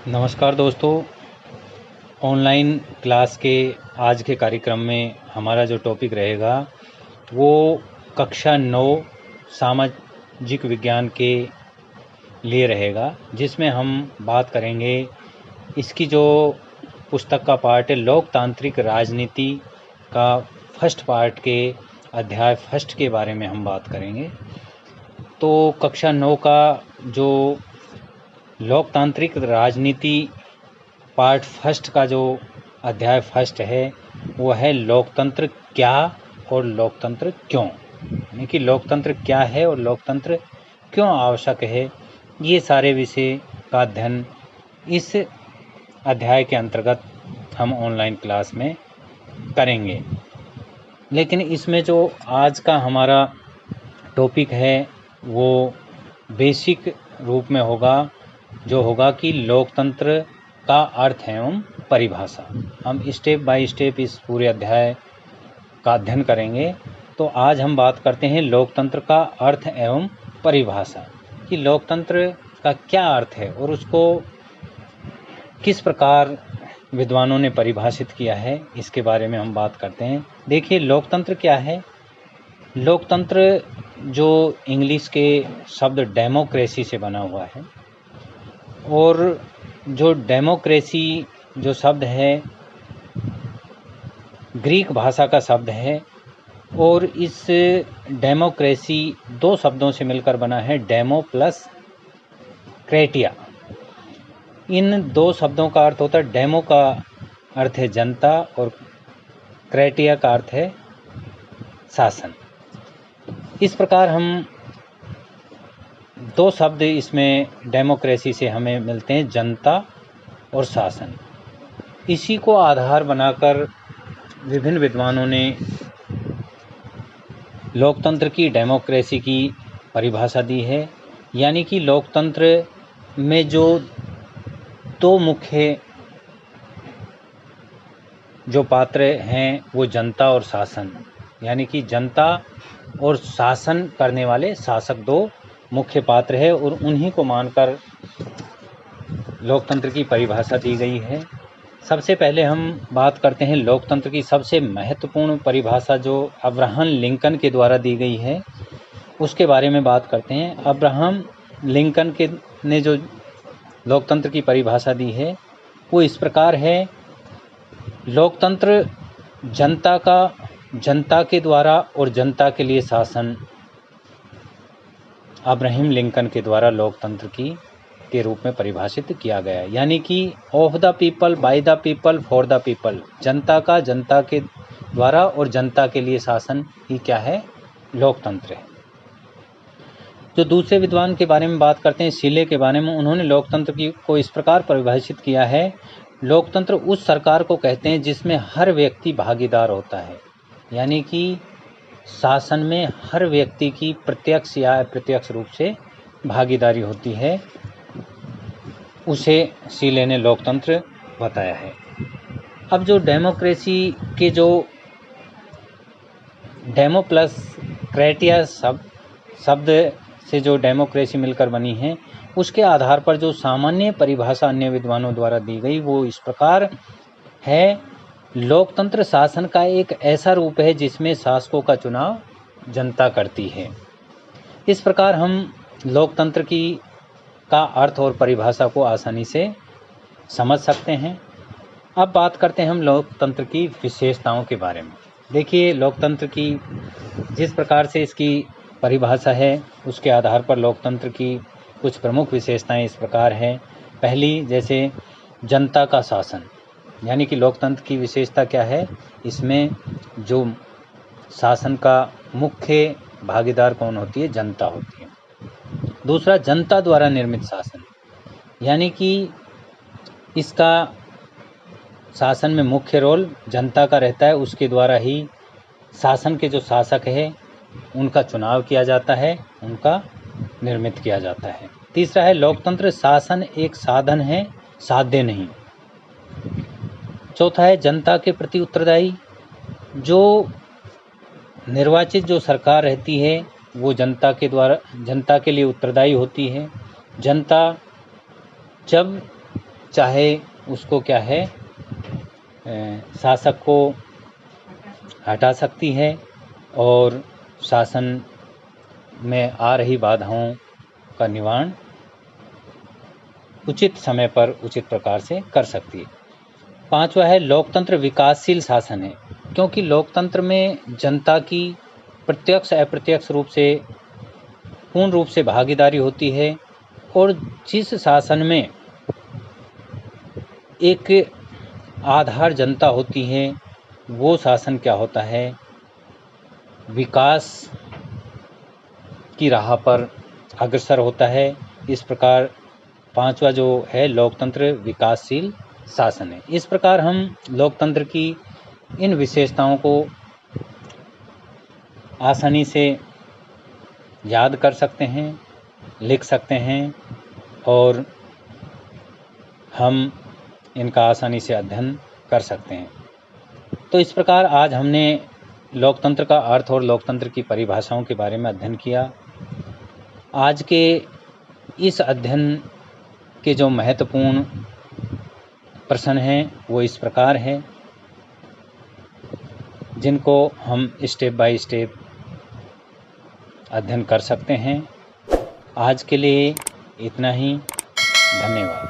नमस्कार दोस्तों। Online class के आज के कार्यक्रम में हमारा जो टॉपिक रहेगा वो कक्षा 9 सामाजिक विज्ञान के लिए रहेगा, जिसमें हम बात करेंगे इसकी जो पुस्तक का पार्ट है लोकतांत्रिक राजनीति का फर्स्ट पार्ट के अध्याय फर्स्ट के बारे में हम बात करेंगे। तो कक्षा 9 का जो लोकतांत्रिक राजनीति पार्ट फर्स्ट का जो अध्याय फर्स्ट है वो है लोकतंत्र क्या और लोकतंत्र क्यों, यानी कि लोकतंत्र क्या है और लोकतंत्र क्यों आवश्यक है। ये सारे विषय का अध्ययन इस अध्याय के अंतर्गत हम ऑनलाइन क्लास में करेंगे। लेकिन इसमें जो आज का हमारा टॉपिक है वो बेसिक रूप में होगा, जो होगा कि लोकतंत्र का अर्थ एवं परिभाषा। हम स्टेप बाय स्टेप इस पूरे अध्याय का अध्ययन करेंगे। तो आज हम बात करते हैं लोकतंत्र का अर्थ एवं परिभाषा, कि लोकतंत्र का क्या अर्थ है और उसको किस प्रकार विद्वानों ने परिभाषित किया है, इसके बारे में हम बात करते हैं। देखिए, लोकतंत्र क्या है। लोकतंत्र जो इंग्लिश के शब्द डेमोक्रेसी से बना हुआ है, और जो डेमोक्रेसी जो शब्द है ग्रीक भाषा का शब्द है, और इस डेमोक्रेसी दो शब्दों से मिलकर बना है, डेमो प्लस क्रेटिया। इन दो शब्दों का अर्थ होता है, डेमो का अर्थ है जनता और क्रेटिया का अर्थ है शासन। इस प्रकार हम दो शब्द इसमें डेमोक्रेसी से हमें मिलते हैं, जनता और शासन। इसी को आधार बनाकर विभिन्न विद्वानों ने लोकतंत्र की डेमोक्रेसी की परिभाषा दी है। यानी कि लोकतंत्र में जो दो मुख्य जो पात्र हैं वो जनता और शासन, यानी कि जनता और शासन करने वाले शासक दो मुख्य पात्र है, और उन्हीं को मानकर लोकतंत्र की परिभाषा दी गई है। सबसे पहले हम बात करते हैं लोकतंत्र की सबसे महत्वपूर्ण परिभाषा जो अब्राहम लिंकन के द्वारा दी गई है, उसके बारे में बात करते हैं। अब्राहम लिंकन के ने जो लोकतंत्र की परिभाषा दी है वो इस प्रकार है, लोकतंत्र जनता के द्वारा और जनता के लिए शासन अब्राहम लिंकन के द्वारा लोकतंत्र के रूप में परिभाषित किया गया है। यानी कि of the people, by the people, for the people, जनता का जनता के द्वारा और जनता के लिए शासन ही क्या है, लोकतंत्र है। जो दूसरे विद्वान के बारे में बात करते हैं, शीले के बारे में, उन्होंने लोकतंत्र को इस प्रकार परिभाषित किया है, लोकतंत्र उस सरकार को कहते हैं जिसमें हर व्यक्ति भागीदार होता है। यानी कि शासन में हर व्यक्ति की प्रत्यक्ष या अप्रत्यक्ष रूप से भागीदारी होती है, उसे शीले ने लोकतंत्र बताया है। अब जो डेमोक्रेसी के जो डेमो प्लस क्रेटिया शब्द से जो डेमोक्रेसी मिलकर बनी है, उसके आधार पर जो सामान्य परिभाषा अन्य विद्वानों द्वारा दी गई वो इस प्रकार है, लोकतंत्र शासन का एक ऐसा रूप है जिसमें शासकों का चुनाव जनता करती है। इस प्रकार हम लोकतंत्र का अर्थ और परिभाषा को आसानी से समझ सकते हैं। अब बात करते हैं हम लोकतंत्र की विशेषताओं के बारे में। देखिए, लोकतंत्र की जिस प्रकार से इसकी परिभाषा है उसके आधार पर लोकतंत्र की कुछ प्रमुख विशेषताएं इस प्रकार हैं। पहली, जैसे जनता का शासन, यानी कि लोकतंत्र की विशेषता क्या है, इसमें जो शासन का मुख्य भागीदार कौन होती है, जनता होती है। दूसरा, जनता द्वारा निर्मित शासन, यानी कि इसका शासन में मुख्य रोल जनता का रहता है, उसके द्वारा ही शासन के जो शासक है उनका चुनाव किया जाता है, उनका निर्मित किया जाता है। तीसरा है, लोकतंत्र शासन एक साधन है, साध्य नहीं। चौथा है, जनता के प्रति उत्तरदायी, जो निर्वाचित जो सरकार रहती है वो जनता के लिए उत्तरदायी होती है। जनता जब चाहे उसको क्या है, शासक को हटा सकती है और शासन में आ रही बाधाओं का निवारण उचित समय पर उचित प्रकार से कर सकती है। 5वां है लोकतंत्र विकासशील शासन है, क्योंकि लोकतंत्र में जनता की प्रत्यक्ष अप्रत्यक्ष रूप से पूर्ण रूप से भागीदारी होती है और जिस शासन में एक आधार जनता होती है वो शासन क्या होता है, विकास की राह पर अग्रसर होता है। इस प्रकार 5वां जो है लोकतंत्र विकासशील शासन है। इस प्रकार हम लोकतंत्र की इन विशेषताओं को आसानी से याद कर सकते हैं, लिख सकते हैं और हम इनका आसानी से अध्ययन कर सकते हैं। तो इस प्रकार आज हमने लोकतंत्र का अर्थ और लोकतंत्र की परिभाषाओं के बारे में अध्ययन किया। आज के इस अध्ययन के जो महत्वपूर्ण प्रश्न हैं वो इस प्रकार हैं, जिनको हम स्टेप बाय स्टेप अध्ययन कर सकते हैं। आज के लिए इतना ही। धन्यवाद।